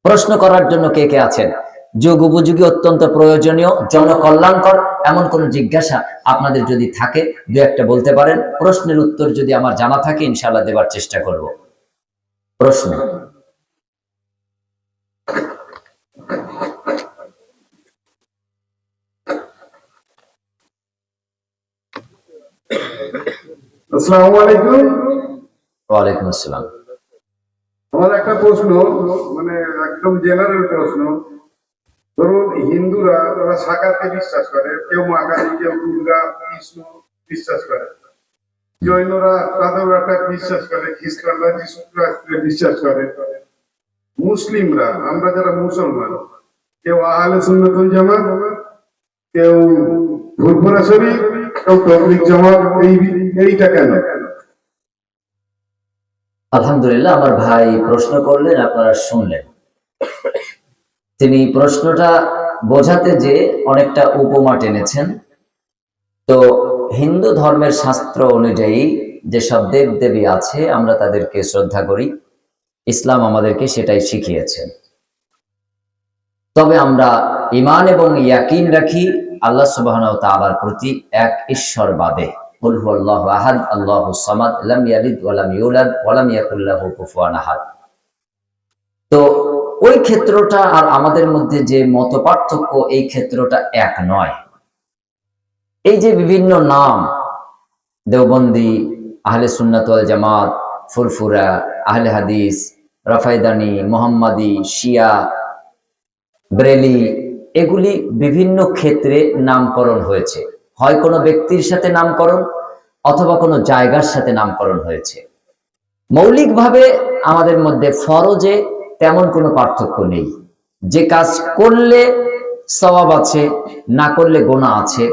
প্রশ্ন করার জন্য কে কে আছেন? যুগ উপযোগী, অত্যন্ত প্রয়োজনীয়, জনকল্যাণকর এমন কোন জিজ্ঞাসা আপনাদের যদি থাকে দু একটা বলতে পারেন। প্রশ্নের উত্তর যদি আমার জানা থাকে ইনশাআল্লাহ দেবার চেষ্টা করব। প্রশ্ন। আসসালামু আলাইকুম। ওয়ালাইকুম আসসালাম। আমার একটা প্রশ্ন, মানে একদম জেনারেল প্রশ্ন। ধরুন হিন্দুরা ওরা সাকারকে বিশ্বাস করে, কেউ মা কালী, কেউ দুর্গা, কৃষ্ণ বিশ্বাস করে। জৈনরা তাদের একটা বিশ্বাস করে, খ্রিস্টানরা যিশু খ্রিস্টকে বিশ্বাস করে। মুসলিমরা, আমরা যারা মুসলমান, কেউ আহলে সুন্নাতুল জামাত, কেউ ফুরফুরা শরীফ, কেউ তবলিগ জামাত। এইটা কেন? আলহামদুলিল্লাহ, আমার ভাই প্রশ্ন করলেন, আপনারা শুনলেন। তিনি প্রশ্নটা বোঝাতে যে অনেকটা উপমা টেনেছেন। তো হিন্দু ধর্মের শাস্ত্র অনুযায়ী যেসব দেব দেবী আছে আমরা তাদেরকে শ্রদ্ধা করি, ইসলাম আমাদেরকে সেটাই শিখিয়েছেন। তবে আমরা ঈমান এবং ইয়াকিন রাখি আল্লাহ সুবহানাহু ওয়া তাআলার প্রতি, এক ঈশ্বরবাদে। কুল হুয়াল্লাহু আহাদ আল্লাহুস সামাদ লাম ইয়ালিদ ওয়া লাম ইউলাদ ওয়া লাম ইয়াকুল লাহু কুফুয়ান আহাদ। তো ওই ক্ষেত্রটা আর আমাদের মধ্যে যে মতপার্থক্য, এই ক্ষেত্রটা এক নয়। এই যে বিভিন্ন নাম, দেওবন্দি, আহলে সুন্নাত ওয়াল জামাত, ফুরফুরা, আহলে হাদিস, রাফায়দানি, মোহাম্মদী, শিয়া, ব্রেলি, এগুলি বিভিন্ন ক্ষেত্রে নামকরণ হয়েছে। হয় কোনো ব্যক্তির সাথে নামকরণ অথবা কোনো জায়গার সাথে নামকরণ হয়েছে। মৌলিকভাবে আমাদের মধ্যে ফরজে তেমন কোনো পার্থক্য নেই। যে কাজ করলে সওয়াব আছে, না করলে গুনাহ আছে,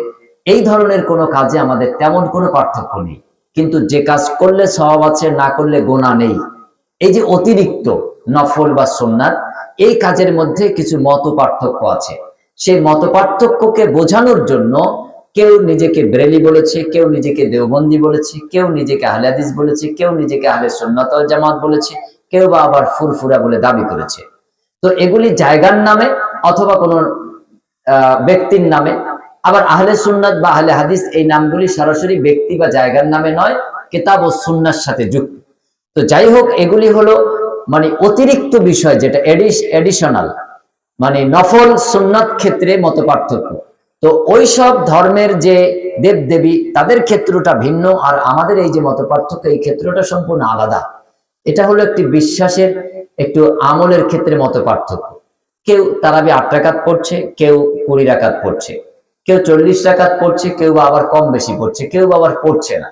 এই ধরনের কোনো কাজে আমাদের তেমন কোনো পার্থক্য নেই। কিন্তু যে কাজ করলে সওয়াব আছে, না করলে গুনাহ নেই, এই যে অতিরিক্ত নফল বা সুন্নাত, এই কাজের মধ্যে কিছু মত পার্থক্য আছে। সেই মত পার্থক্যকে বোঝানোর জন্য কেউ নিজেকে ব্রেলি বলেছে, কেউ নিজেকে দেওবন্দি বলেছে, কেউ নিজেকে আহলে হাদিস বলেছে, কেউ নিজেকে আহলে সুন্নাত ওয়াল জামাত বলেছে, কেউ বা আবার ফুরফুরা বলে দাবি করেছে। তো এগুলি জায়গার নামে অথবা কোনো ব্যক্তির নামে। আবার আহলে সুন্নাত বা আহলে হাদিস এই নামগুলি সরাসরি ব্যক্তি বা জায়গার নামে নয়, কিতাব ও সুন্নাহর সাথে যুক্ত। তো যাই হোক, এগুলি হলো মানে অতিরিক্ত বিষয়, যেটা এডিশনাল, মানে নফল সুন্নাত ক্ষেত্রে মত পার্থক্য। তো ওই সব ধর্মের যে দেব দেবী তাদের ক্ষেত্রটা ভিন্ন, আর আমাদের এই যে মত পার্থক্য, এই ক্ষেত্রটা সম্পূর্ণ আলাদা। এটা হলো একটি বিশ্বাসের, একটু আমলের ক্ষেত্রে মত পার্থক্য। কেউ তারাবি 8 রাকাত পড়ছে, কেউ 20 রাকাত পড়ছে, কেউ 40 রাকাত পড়ছে, কেউ আবার কম বেশি পড়ছে, কেউ আবার পড়ছে না।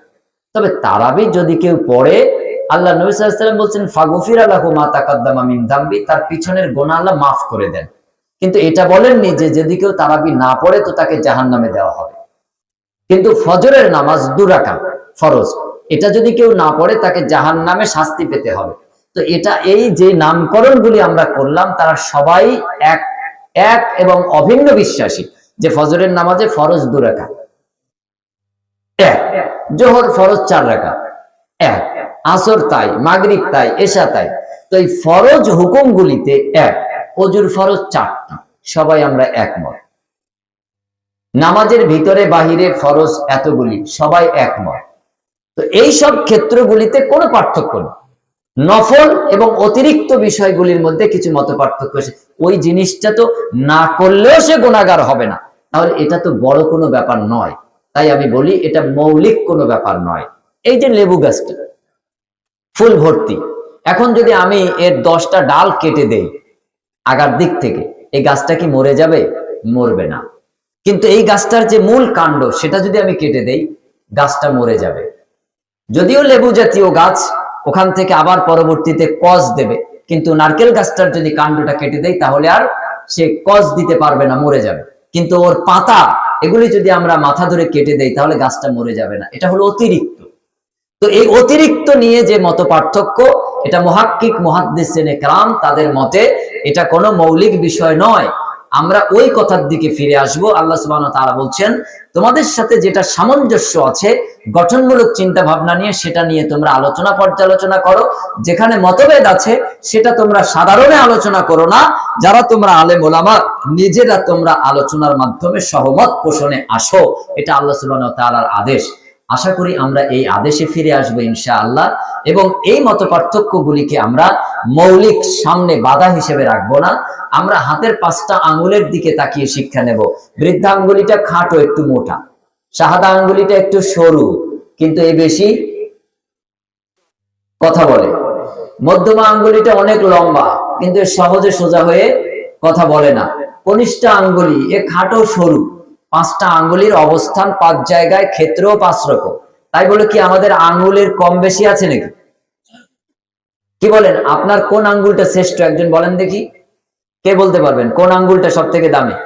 তবে তারাবি যদি কেউ পড়ে, আল্লাহ নবী সাল্লাল্লাহু আলাইহি ওয়াসাল্লাম বলছেন ফাগফিরা লাহু মা তাকাদ্দামা মিন যামবি, তার পিছনের গুনাহ আল্লাহ মাফ করে দেন। কিন্তু এটা বলেননি যে যদি কেউ তারাবি না পড়ে তো তাকে জাহান্নামে দেওয়া হবে। কিন্তু ফজরের নামাজ 2 রাকাত ফরজ, এটা যদি কেউ না পড়ে তাকে জাহান্নামে শাস্তি পেতে হবে। তো এটা, এই যে নামকরণগুলি আমরা করলাম, তারা সবাই এক এক এবং অভিন্ন বিশ্বাসী যে ফজরের নামাজে ফরজ 2 রাকাত, এক। জোহর ফরজ 4 রাকাত, এক। আসর তাই, মাগরিব তাই, এশা তাই। তো এই ফরজ হুকুমগুলিতে এক। ওজুর ফরজ 4টি, সবাই আমরা একমত। নামাজের ভিতরে বাহিরে ফরজ এতগুলি, সবাই একমত। তো এই সব ক্ষেত্রগুলিতে কোনো পার্থক্য নেই। নফল এবং অতিরিক্ত বিষয়গুলির মধ্যে কিছু মত পার্থক্য আছে। ওই জিনিসটা তো না করলেও সে গুনাহগার হবে না, তাহলে এটা তো বড় কোনো ব্যাপার নয়। তাই আমি বলি এটা মৌলিক কোনো ব্যাপার নয়। এই যে লেবু গাছটা ফুল ভর্তি, এখন যদি আমি এর 10টা ডাল কেটে দেই আগার দিক থেকে, এই গাছটা কি মরে যাবে? মরবে না। কিন্তু এই গাছটার যে মূল কাণ্ড, সেটা যদি আমি কেটে দেই, গাছটা মরে যাবে। যদিও লেবু জাতীয় গাছ, ওখান থেকে আবার পরবর্তীতে কস দেবে, কিন্তু নারকেল গাছটার যদি কাণ্ডটা কেটে দেই তাহলে আর সে কস দিতে পারবে না, মরে যাবে। কিন্তু ওর পাতা, এগুলি যদি আমরা মাথা ধরে কেটে দেই তাহলে গাছটা মরে যাবে না। এটা হলো অতিরিক্ত। তো এই অতিরিক্ত নিয়ে যে মত পার্থক্য, এটা মুহাক্কিক মুহাদ্দিসিনে কেরাম তাদের মতে এটা কোনো মৌলিক বিষয় নয়। আমরা ওই কথার দিকে ফিরে আসব। আল্লাহ সুবহানাহু ওয়া তাআলা বলছেন, তোমাদের সাথে যেটা সামঞ্জস্য আছে গঠনমূলক চিন্তা ভাবনা নিয়ে, সেটা নিয়ে তোমরা আলোচনা পর্যালোচনা করো। যেখানে মতভেদ আছে সেটা তোমরা সাধারণে আলোচনা করো না, যারা তোমরা আলেম ওলামা নিজেরা তোমরা আলোচনার মাধ্যমে সহমত পোষণে আসো। এটা আল্লাহ সুবহানাহু ওয়া তাআলার আদেশ। আশা করি আমরা এই আদেশে ফিরে আসবো ইনশাআল্লাহ, এবং এই মত পার্থক্যগুলিকে আমরা মৌলিক সামনে বাধা হিসেবে রাখবো না। আমরা হাতের 5টা আঙ্গুলের দিকে তাকিয়ে শিক্ষা নেব। বৃদ্ধা আঙ্গুলিটা খাটো, একটু মোটা, শাহাদা আঙ্গুলিটা একটু সরু কিন্তু এই বেশি কথা বলে, মধ্যমা আঙ্গুলিটা অনেক লম্বা কিন্তু সহজে সোজা হয়ে কথা বলে না, কনিষ্ঠ আঙ্গুলি এ খাটো সরু। 5টা আঙ্গুলির অবস্থান 5 জায়গায়, ক্ষেত্রেও 5 রকম। তাই বলে কি আমাদের আঙ্গুলের কম বেশি আছে নাকি? কি বলেন, আপনার কোন আঙ্গুলটা শ্রেষ্ঠ একজন বলেন দেখি, কে বলতে পারবেন কোন আঙ্গুলটা সব থেকে দামি?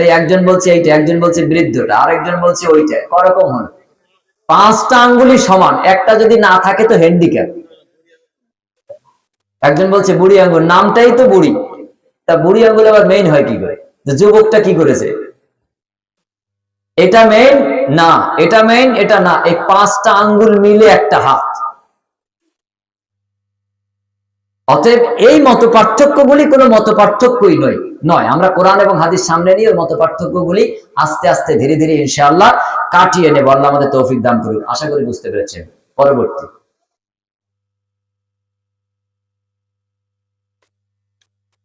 এই একজন বলছে এইটা, একজন বলছে বৃদ্ধটা, আরেকজন বলছে ওইটা। করকম হলো 5টা আঙ্গুলি সমান, একটা যদি না থাকে তো হ্যান্ডিক্যাপ। একজন বলছে বুড়ি আঙ্গুল, নামটাই তো বুড়ি, তা বুড়ি আঙ্গুল আবার মেইন হয় কি করে? যুবকটা কি করেছে? এটা মেইন না, এটা মেইন, এটা না, এই 5টা আঙ্গুল মিলে একটা হাত। অতএব এই মত পার্থক্যগুলি কোনো মত পার্থক্যই নয়। আমরা কোরআন এবং হাদিস সামনে নিয়ে মত পার্থক্যগুলি আস্তে আস্তে ধীরে ধীরে ইনশাআল্লাহ কাটিয়ে নেব। আল্লাহ আমাদের তৌফিক দান করুন। আশা করি বুঝতে পেরেছেন। পরবর্তী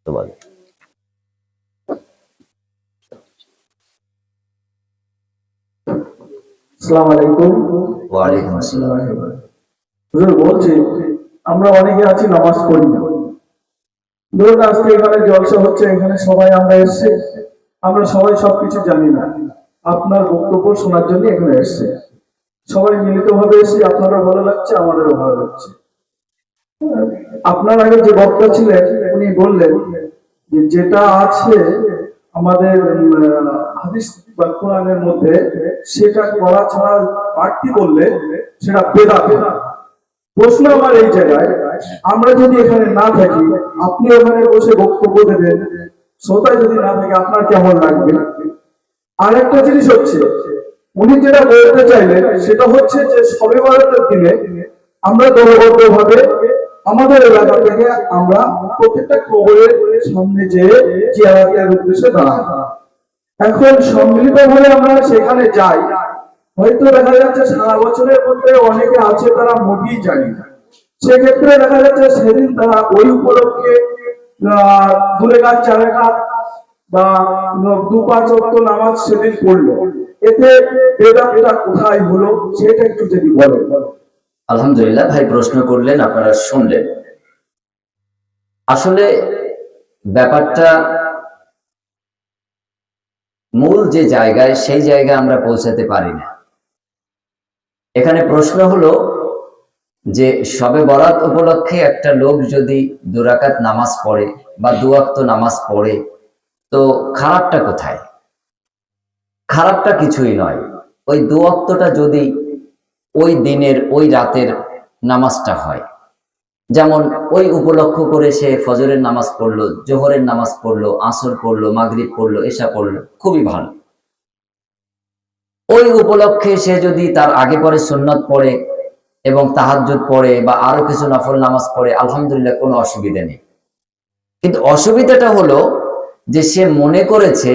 তো বলে। আসসালামু আলাইকুম। ওয়ালাইকুম আসসালাম। হুজুর বলছি, আমরা অনেকে আছি নামাজ পড়ি না। ধরুন আজকে এখানে জলসা হচ্ছে, এখানে সবাই আমরা এসেছি, আমরা সবাই সবকিছু জানি না, আপনার বক্তব্য শোনার জন্য এখানে এসেছি। সবাই মিলিত ভাবে এসেছি, আপনারও ভালো লাগছে, আমাদেরও ভালো লাগছে। আপনার আগে যে বক্তা ছিলেন উনি বললেন যে যেটা আছে আমাদের হাদিস বা কোরআনের মধ্যে, সেটা করা ছাড়া বাড়তি করলে সেটা বেদাত। প্রশ্ন আমার এই জায়গায়, আমরা যদি এখানে না থাকি, আপনি ওখানে বসে বক্তব্য দেবেন, শ্রোতায় যদি না থাকে আপনার কেমন লাগবে? আর একটা জিনিস হচ্ছে, উনি যেটা বলতে চাইলেন সেটা হচ্ছে যে শবে বরাতের দিনে আমরা দলবদ্ধ ভাবে আমাদের এলাকা থেকে আমরা প্রত্যেকটা কবরের সামনে যেয়ে জিয়ারতের উদ্দেশ্যে দাঁড়াই। এখন সম্মিলিত ভাবে আমরা সেখানে যাই, হয়তো দেখা যাচ্ছে সারা বছরের মধ্যে অনেকে আছে তারা মোটেই যায় না। সেক্ষেত্রে দেখা যাচ্ছে সেদিন তারা ওই উপলক্ষে 2 রাকাত 4 রাকাত বা 2-5 ওয়াক্ত নামাজ সেদিন পড়লো। এতে বেদাতটা কোথায় হলো সেটা একটু যদি বলেন। আলহামদুলিল্লাহ, ভাই প্রশ্ন করলেন, আপনারা শুনলেন। আসলে ব্যাপারটা মূল যে জায়গায়, সেই জায়গায় আমরা পৌঁছাতে পারি না। এখানে প্রশ্ন হলো যে শবে বরাত উপলক্ষে একটা লোক যদি 2 রাকাত নামাজ পড়ে বা 2 ওয়াক্ত নামাজ পড়ে, তো খারাপটা কোথায়? খারাপটা কিছুই নয়। ওই 2 ওয়াক্তটা যদি ওই দিনের ওই রাতের নামাজটা হয়, যেমন ওই উপলক্ষ করে সে ফজরের নামাজ পড়লো, জোহরের নামাজ পড়লো, আসর পড়লো, মাগরিব পড়লো, এশা পড়লো, খুবই ভালো। ওই উপলক্ষে সে যদি তার আগে পরে সুন্নত পড়ে এবং তাহাজ্জুদ পড়ে বা আরো কিছু নফল নামাজ পড়ে, আলহামদুলিল্লাহ, কোনো অসুবিধা নেই। কিন্তু অসুবিধাটা হলো যে সে মনে করেছে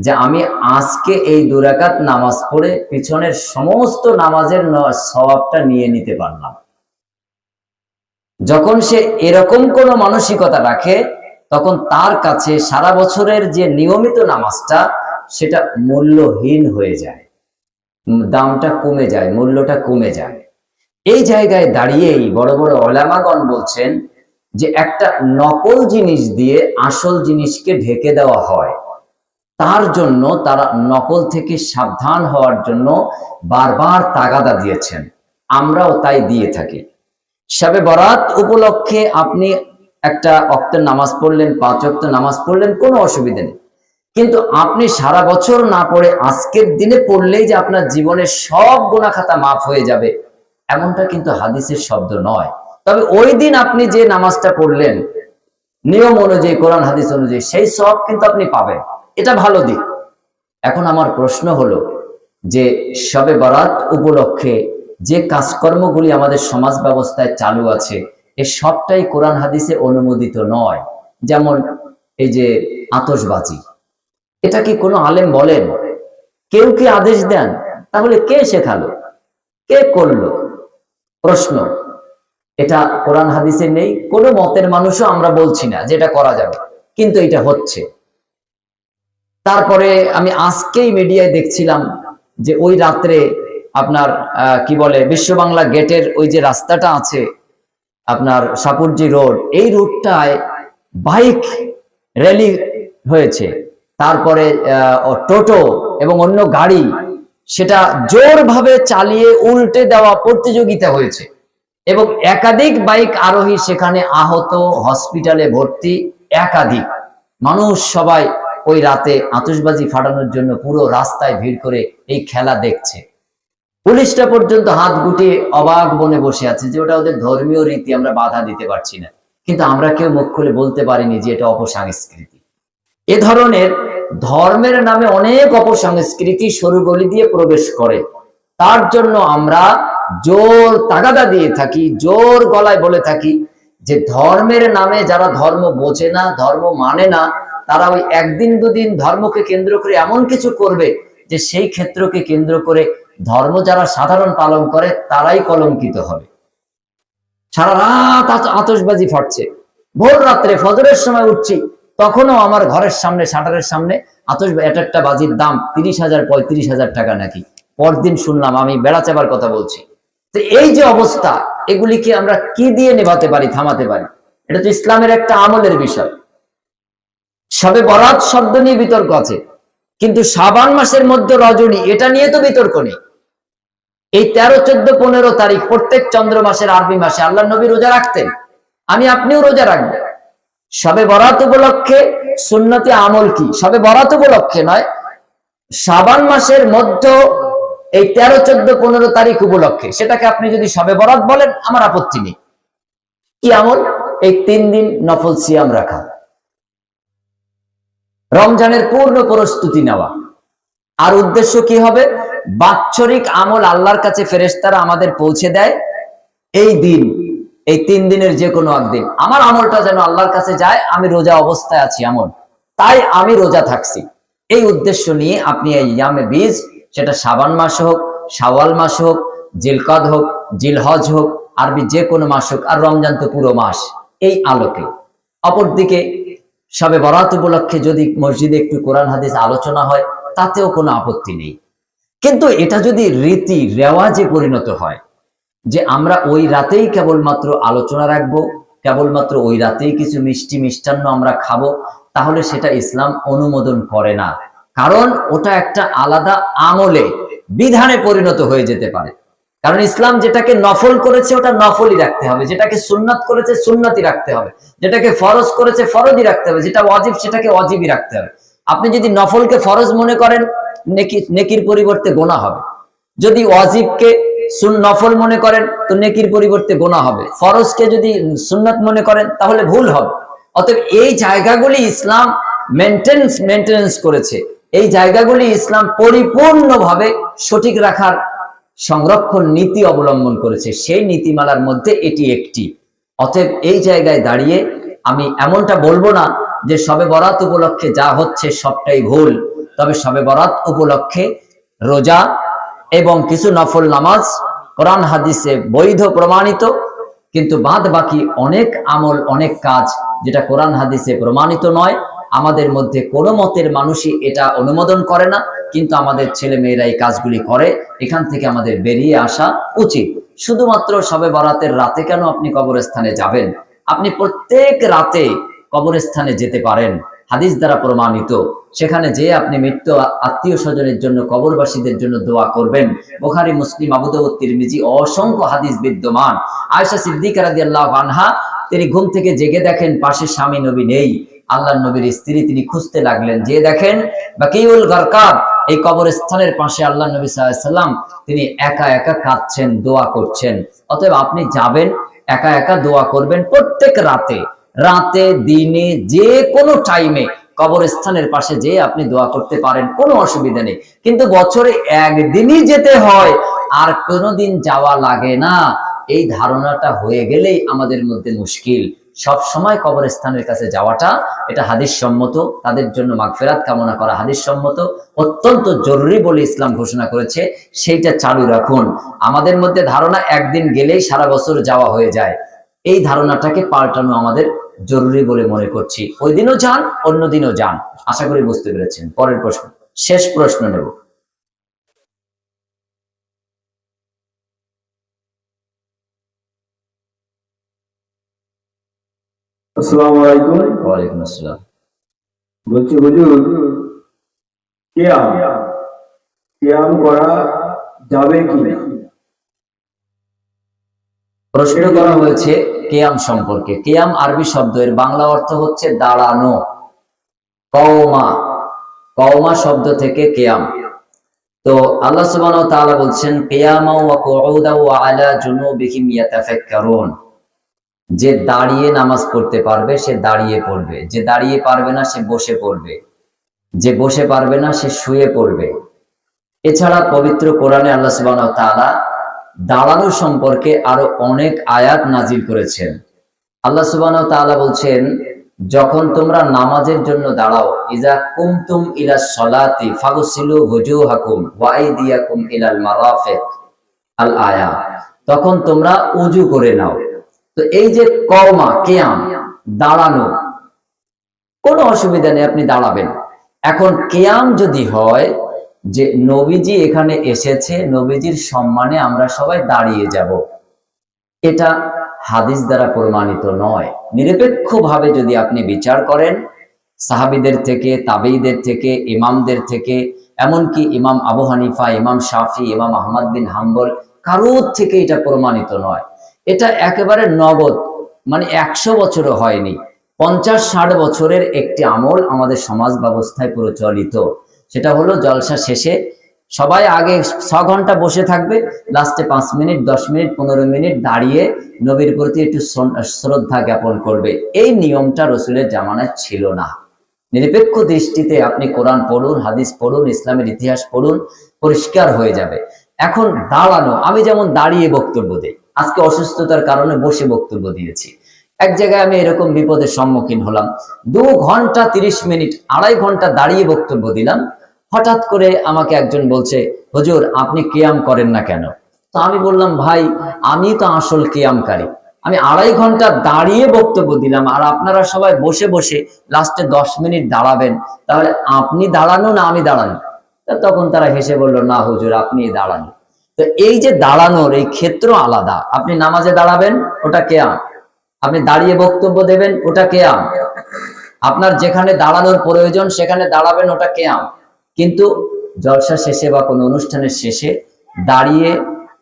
যে আমি আজকে এই 2 রাকাত নামাজ পড়ে পিছনের সমস্ত নামাজের সওয়াবটা নিয়ে নিতে পারলাম। যখন সে এরকম কোনো মানসিকতা রাখে, তখন তার কাছে সারা বছরের যে নিয়মিত নামাজটা সেটা মূল্যহীন হয়ে যায়, দামটা কমে যায়, মূল্যটা কমে যায়। এই জায়গায় দাঁড়িয়েই বড় বড় ওলামাগণ বলছেন যে একটা নকল জিনিস দিয়ে আসল জিনিসকে ঢেকে দেওয়া হয়, তার জন্য তারা নকল থেকে সাবধান হওয়ার জন্য বারবার তাগাদা দিয়েছেন। আমরাও তাই দিয়ে থাকি। শবে বরাত উপলক্ষে আপনি একটা ওয়াক্তের নামাজ পড়লেন, 5 ওয়াক্ত নামাজ পড়লেন, কোনো অসুবিধা নেই। কিন্তু আপনি সারা বছর না পড়ে আজকের দিনে পড়লেই যে আপনার জীবনের সব গুনাহ খাতা মাফ হয়ে যাবে, এমনটা কিন্তু হাদিসের শব্দ নয়। তবে ওই দিন আপনি যে নামাজটা পড়লেন নিয়ম অনুযায়ী, কোরআন হাদিস অনুযায়ী, সেই সওয়াব কিন্তু আপনি পাবেন। এটা ভালো দিক। এখন আমার প্রশ্ন হলো যে শবে বরাত উপলক্ষে যে কাজকর্মগুলি আমাদের সমাজ ব্যবস্থায় চালু আছে, এ সবটাই কোরআন হাদিসে অনুমোদিত নয়। যেমন এই যে আতশবাজি, এটা কি কোনো আলেম বলেন? কেউ কি আদেশ দেন? তাহলে কে শেখালো, কে করলো? প্রশ্ন। এটা কোরআন হাদিসে নেই, কোনো মতের মানুষও আমরা বলছি না যে এটা করা যাবে, কিন্তু এটা হচ্ছে। তারপরে আমি আজকেই মিডিয়ায় দেখছিলাম যে ওই রাত্রে আপনার কি বলে বিশ্ব বাংলা গেটের ওই যে রাস্তাটা আছে আপনার সাপুরজি রোড, এই রোডটায় বাইক র্যালি হয়েছে। তারপরে টোটো এবং অন্য গাড়ি সেটা জোরভাবে চালিয়ে উল্টে দেওয়া প্রতিযোগিতা হয়েছে এবং একাধিক বাইক আরোহী সেখানে আহত, হসপিটালে ভর্তি, একাধিক মানুষ। সবাই ওই রাতে আতশবাজি ফাটানোর জন্য পুরো রাস্তায় ভিড় করে এই খেলা দেখছে। পুলিশটা পর্যন্ত হাত গুটিয়ে অবাক বনে বসে আছে যে ওটা ওদের ধর্মীয় রীতি, আমরা বাধা দিতে পারছি না। কিন্তু আমরা কেউ মুখ খুলে বলতে পারিনি যে এটা অপসংস্কৃতি। এ ধরনের ধর্মের নামে অনেক অপসংস্কৃতি সরু গলি দিয়ে প্রবেশ করে। তার জন্য আমরা জোর তাগাদা দিয়ে থাকি, জোর গলায় বলে থাকি যে ধর্মের নামে যারা ধর্ম বোঝে না, ধর্ম মানে না, তারা ওই একদিন দুদিন ধর্মকে কেন্দ্র করে এমন কিছু করবে যে সেই ক্ষেত্রকে কেন্দ্র করে ধর্ম যারা সাধারণ পালন করে তারাই কলঙ্কিত হবে। সারা রাত আতশবাজি ফাটছে, ভোর রাত্রে ফজরের সময় উঠছি, তখনও আমার ঘরের সামনে শাটারের সামনে আতশবাজি, একটা বাজির দাম 30,000 35,000 টাকা নাকি, পরদিন শুনলাম। আমি বেড়া চাবার কথা বলছি। তো এই যে অবস্থা, এগুলিকে আমরা কি দিয়ে নেভাতে পারি, থামাতে পারি? এটা তো ইসলামের একটা আমলের বিষয়। শবে বরাত শব্দ নিয়ে বিতর্ক আছে, কিন্তু শাবান মাসের মধ্যে রজনী, এটা নিয়ে তো বিতর্ক নেই। এই 13, 14, 15 তারিখ প্রত্যেক চন্দ্র মাসের আরবি মাসে আল্লাহ নবী রোজা রাখতেন, আমি আপনিও রোজা রাখবেন। শবে বরাত উপলক্ষে সুন্নতি আমল কি? শবে বরাত উপলক্ষে নয়, শাবান মাসের মধ্যে এই 13, 14, 15 তারিখ উপলক্ষে সেটাকে আপনি যদি শবে বরাত বলেন আমার আপত্তি নেই। কি আমল? এই 3 দিন নফল সিয়াম রাখা, রমজানের পূর্ণ প্রস্তুতি নেওয়া। আর উদ্দেশ্য কি হবে? বাৎসরিক আমল আল্লাহর কাছে ফেরেশতারা আমাদের পৌঁছে দেয় এই দিন, এই 3 দিনের যে কোনো একদিন আমার আমলটা যেন আল্লাহর কাছে যায়। আমি রোজা অবস্থায় আছি এমন, তাই আমি রোজা থাকছি। এই উদ্দেশ্য নিয়ে আপনি এই ইয়ামে বীজ, সেটা শাবান মাস হোক, শাওয়াল মাস হোক, জিলকদ হোক, জিলহজ হোক, আরবি যে কোনো মাস হোক, আর রমজান তো পুরো মাস, এই আলোকে। অপরদিকে শবে বরাত উপলক্ষে যদি মসজিদে একটু কোরআন হাদিস আলোচনা হয় তাতেও কোনো আপত্তি নেই। কিন্তু এটা যদি রীতি রেওয়াজে পরিণত হয় যে আমরা ওই রাতেই কেবলমাত্র আলোচনা রাখবো, কেবলমাত্র ওই রাতেই কিছু মিষ্টি মিষ্টান্ন আমরা খাবো, তাহলে সেটা ইসলাম অনুমোদন করে না। কারণ ওটা একটা আলাদা আমলে, বিধানে পরিণত হয়ে যেতে পারে। কারণ ইসলাম যেটাকে নফল করেছে ওটা নফলই রাখতে হবে, যেটাকে সুন্নাত করেছে সুন্নতি রাখতে হবে, যেটাকে ফরজ করেছে ফরজই রাখতে হবে, যেটা ওয়াজিব সেটাকে ওয়াজিবই রাখতে হবে। আপনি যদি নফলকে ফরজ মনে করেন নেকির পরিবর্তে গোনাহ হবে, যদি ওয়াজিবকে নফল মনে করেন তো নেকির পরিবর্তে গোনাহ হবে, ফরজকে যদি সুন্নাত মনে করেন তাহলে ভুল হবে। অতএব এই জায়গাগুলি ইসলাম মেনটেন্স করেছে, এই জায়গাগুলি ইসলাম পরিপূর্ণভাবে সঠিক রাখার সংরক্ষণ নীতি অবলম্বন করেছে, সেই নীতিমালার মধ্যে এটি একটি। অতএব এই জায়গায় দাঁড়িয়ে আমি এমনটা বলবো না যে শবে বরাত উপলক্ষে যা হচ্ছে সবটাই ভুল। তবে শবে বরাত উপলক্ষে রোজা এবং কিছু নফল নামাজ কোরআন হাদিসে বৈধ প্রমাণিত, কিন্তু বাদ বাকি অনেক আমল, অনেক কাজ যেটা কোরআন হাদিসে প্রমাণিত নয়, আমাদের মধ্যে কোনো মতের মানুষই এটা অনুমোদন করে না, কিন্তু আমাদের ছেলে মেয়েরা এই কাজগুলি করে। এখান থেকে আমাদের বেরিয়ে আসা উচিত। শুধুমাত্র শবে বরাতের রাতে কেন আপনি কবরস্থানে যাবেন? আপনি প্রত্যেক রাতে কবরস্থানে যেতে পারেন, হাদিস দ্বারা প্রমাণিত। সেখানে যে আপনি মৃত্যু আত্মীয় স্বজনের জন্য, কবরবাসীদের জন্য দোয়া করবেন। বুখারী, মুসলিম, আবু দাউদ, তিরমিজি অসংখ্য হাদিস বিদ্যমান। আয়েশা সিদ্দিকা রাদিয়াল্লাহু আনহা তিনি ঘুম থেকে জেগে দেখেন পাশে স্বামী নবী নেই, আল্লাহর নবীর স্ত্রী। তিনি খুঁজতে লাগলেন, যে দেখেন বাকিউল গারকাদ, এই কবরস্থানের পাশে আল্লাহ নবী সাল্লাল্লাহু আলাইহি ওয়াসাল্লাম তিনি একা একা কাঁদছেন, দোয়া করছেন। অতএব আপনি যাবেন, একা একা দোয়া করবেন প্রত্যেক রাতে, দিনে, যে কোনো টাইমে কবরস্থানের পাশে যেয়ে আপনি দোয়া করতে পারেন, কোনো অসুবিধা নেই। কিন্তু বছরে একদিনই যেতে হয়, আর কোনোদিন যাওয়া লাগে না, এই ধারণাটা হয়ে গেলেই আমাদের মধ্যে মুশকিল। সব সময় কবরস্থানের কাছে যাওয়াটা এটা হাদিস সম্মত, তাদের জন্য মাগফিরাত কামনা করা হাদিস সম্মত, অত্যন্ত জরুরি বলে ইসলাম ঘোষণা করেছে। সেইটা চালু রাখুন। আমাদের মধ্যে ধারণা একদিন গেলেই সারা বছর যাওয়া হয়ে যায়, এই ধারণাটাকে পাল্টানো আমাদের জরুরি বলে মনে করছি। ওই দিনও যান, অন্য দিনও যান। আশা করি বুঝতে পেরেছেন। পরের প্রশ্ন, শেষ প্রশ্ন নেব। আসসালামু আলাইকুম। ওয়ালাইকুম আসসালাম। বলছি হুজুর, কিয়াম কিয়াম করা যাবে কি? প্রশ্ন করা হয়েছে কিয়াম সম্পর্কে। কিয়াম আরবি শব্দ, এর বাংলা অর্থ হচ্ছে দাঁড়ানো। কওমা, কওমা শব্দ থেকে কিয়াম। তো আল্লাহ সুবহানাহু ওয়া তাআলা বলছেন কিয়ামা ওয়া কুউদা ওয়া আলা জুনুবিহিম ইয়াতাফাক্কারুন, যে দাঁড়িয়ে নামাজ পড়তে পারবে সে দাঁড়িয়ে পড়বে, যে দাঁড়িয়ে পারবে না সে বসে পড়বে, যে বসে পারবে না সে শুয়ে পড়বে। এছাড়া পবিত্র কোরআনে আল্লাহ সুবহানাহু ওয়া তাআলা দাঁড়ানো সম্পর্কে আরো অনেক আয়াত নাজিল করেছেন। আল্লাহ সুবহানাহু ওয়া তাআলা বলছেন, যখন তোমরা নামাজের জন্য দাঁড়াও, ইজা কুমতুম ইলাস সলাতি ফাগসিলু ওয়ুজুহাকুম ওয়া আইদিয়াকুম ইলাল মারাফিক, আল আয়া, তখন তোমরা ওযু করে নাও। তো এই যে কওমা, কিয়াম, দাঁড়ানো, কোনো অসুবিধা নেই, আপনি দাঁড়াবেন। এখন কিয়াম যদি হয় যে নবীজি এখানে এসেছে, নবীজির সম্মানে আমরা সবাই দাঁড়িয়ে যাব, এটা হাদিস দ্বারা প্রমাণিত নয়। নিরপেক্ষভাবে যদি আপনি বিচার করেন, সাহাবীদের থেকে, তাবেঈদের থেকে, ইমামদের থেকে, এমনকি ইমাম আবু হানিফা, ইমাম শাফি, ইমাম আহমদ বিন হাম্বল, কারোর থেকে এটা প্রমাণিত নয়। এটা একেবারে নগদ, মানে 100 বছরও হয়নি, 50-60 বছরের একটি আমল আমাদের সমাজ ব্যবস্থায় প্রচলিত। সেটা হলো জলসা শেষে সবাই আগে 6 ঘন্টা বসে থাকবে, লাস্টে 5 মিনিট, 10 মিনিট, 15 মিনিট দাঁড়িয়ে নবীর প্রতি একটু শ্রদ্ধা জ্ঞাপন করবে। এই নিয়মটা রসুলের জামানায় ছিল না। নিরপেক্ষ দৃষ্টিতে আপনি কোরআন পড়ুন, হাদিস পড়ুন, ইসলামের ইতিহাস পড়ুন, পরিষ্কার হয়ে যাবে। এখন দাঁড়ানো, আমি যেমন দাঁড়িয়ে বক্তব্য দিই, আজকে অসুস্থতার কারণে বসে বক্তব্য দিয়েছি। এক জায়গায় আমি এরকম বিপদের সম্মুখীন হলাম, 2 ঘন্টা 30 মিনিট, 2.5 ঘন্টা দাঁড়িয়ে বক্তব্য দিলাম। হঠাৎ করে আমাকে একজন বলছে, হুজুর আপনি কিয়াম করেন না কেন? তো আমি বললাম, ভাই আমি তো আসল কিয়ামকারী, আমি 2.5 ঘন্টা দাঁড়িয়ে বক্তব্য দিলাম, আর আপনারা সবাই বসে বসে লাস্টে 10 মিনিট দাঁড়াবেন, তাহলে আপনি দাঁড়ানো না আমি দাঁড়ানো? তখন তারা হেসে বলল, না হুজুর আপনি দাঁড়ানো। তো এই যে দাঁড়ানোর এই ক্ষেত্র আলাদা। আপনি নামাজে দাঁড়াবেন, ওটা কিয়াম। আপনি দাঁড়িয়ে বক্তব্য দেবেন, ওটা কিয়াম। আপনার যেখানে দাঁড়ানোর প্রয়োজন সেখানে দাঁড়াবেন, ওটা কিয়াম। কিন্তু জলসা শেষে বা কোনো অনুষ্ঠানের শেষে দাঁড়িয়ে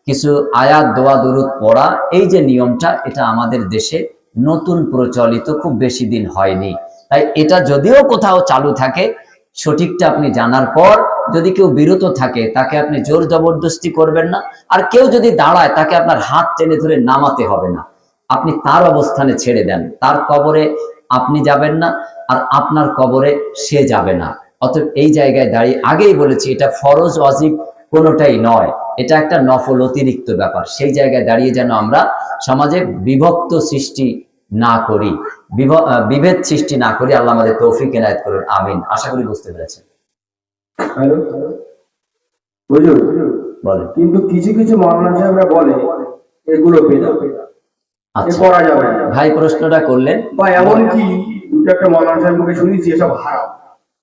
কিছু আয়াত, দোয়া, দুরূদ পড়া, এই যে নিয়মটা, এটা আমাদের দেশে নতুন প্রচলিত, খুব বেশি দিন হয়নি। তাই এটা যদিও কোথাও চালু থাকে, সঠিকটা আপনি জানার পর যদি কেউ বিরত থাকে তাকে আপনি জোর জবরদস্তি করবেন না। আর কেউ যদি দাঁড়ায় তাকে আপনার হাত টেনে ধরে নামাতে হবে না, আপনি তার অবস্থানে ছেড়ে দেন। তার কবরে আপনি যাবেন না, আর আপনার কবরে সে যাবে না। অতএব এই জায়গায় দাঁড়িয়ে, আগেই বলেছি, এটা ফরজ ওয়াজিব কোনোটাই নয়, এটা একটা নফল অতিরিক্ত ব্যাপার। সেই জায়গায় দাঁড়িয়ে যেন আমরা সমাজে বিভক্ত সৃষ্টি না করি, বিভেদ সৃষ্টি না করি। আল্লাহ আমাদের তৌফিক এনায়েত করুন, আমিন। আশা করি বুঝতে পেরেছেন। হুজুর বলে কিন্তু কিছু কিছু মাওলানা সাহেবরা বলে এগুলো বেদাত, আচ্ছা করা যাবে না। ভাই প্রশ্নটা করলেন, বা এমন কি দুটো একটা মাওলানা সাহেব মুখে শুনেছি এসব হারাম।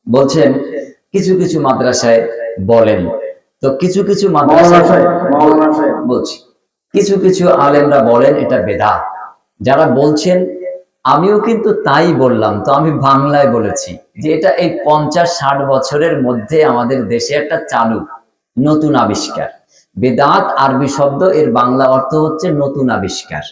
বলছেন কিছু কিছু মাদ্রাসায় বলেন। তো কিছু কিছু মাওলানা সাহেব বলছি, কিছু কিছু আলেমরা বলেন এটা বেদাত। যারা বলছেন, আমিও কিন্তু তাই বললাম, তো আমি বাংলায় বলেছি যে এটা এই 50-60 বছরের মধ্যে আমাদের দেশে একটা চালু নতুন আবিষ্কার। বেদাত আরবি শব্দ, এর বাংলা অর্থ হচ্ছে নতুন আবিষ্কার,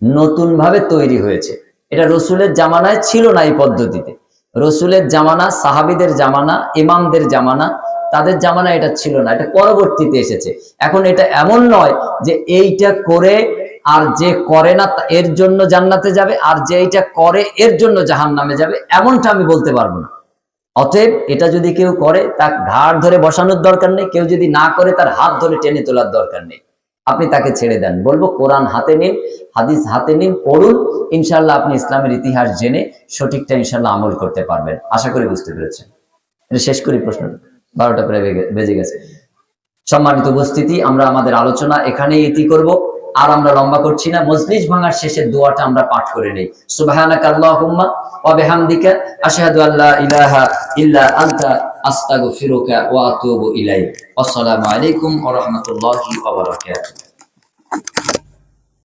নতুন ভাবে তৈরি হয়েছে। এটা রসুলের জামানায় ছিল না এই পদ্ধতিতে। রসুলের জামানা, সাহাবীদের জামানা, ইমামদের জামানা, তাদের জামানা এটা ছিল না, এটা পরবর্তীতে এসেছে। এখন এটা এমন নয় যে এইটা করে আর যে করে না এর জন্য জান্নাতে যাবে, আর যে এইটা করে এর জন্য জাহান্নামে যাবে, এমনটা আমি বলতে পারবো না। অতএব এটা যদি কেউ করে তার ঘাড় ধরে বসানোর দরকার নেই, কেউ যদি না করে তার হাত ধরে টেনে তোলার দরকার নেই। আপনি তাকে ছেড়ে দেন, বলবো কোরআন হাতে নিন, হাদিস হাতে নিন, পড়ুন, ইনশাল্লাহ আপনি ইসলামের ইতিহাস জেনে সঠিকটা ইনশাল্লাহ আমল করতে পারবেন। আশা করি বুঝতে পেরেছেন। এটা শেষ করি প্রশ্ন, 12টা প্রায় বেজে গেছে। সম্মানিত উপস্থিতি, আমরা আমাদের আলোচনা এখানেই ইতি করব, আর আমরা লম্বা করছি না। মজলিস ভাঙার শেষের দোয়াটা আমরা পাঠ করে নেই। সুবহানাকা আল্লাহুম্মা ওয়া বিহামদিকা আশহাদু আল্লা ইলাহা ইল্লা আনতা আস্তাগফিরুকা ওয়া আতুবু ইলাইক। আসসালামু আলাইকুম ওয়া রাহমাতুল্লাহি ওয়া বারাকাতুহু।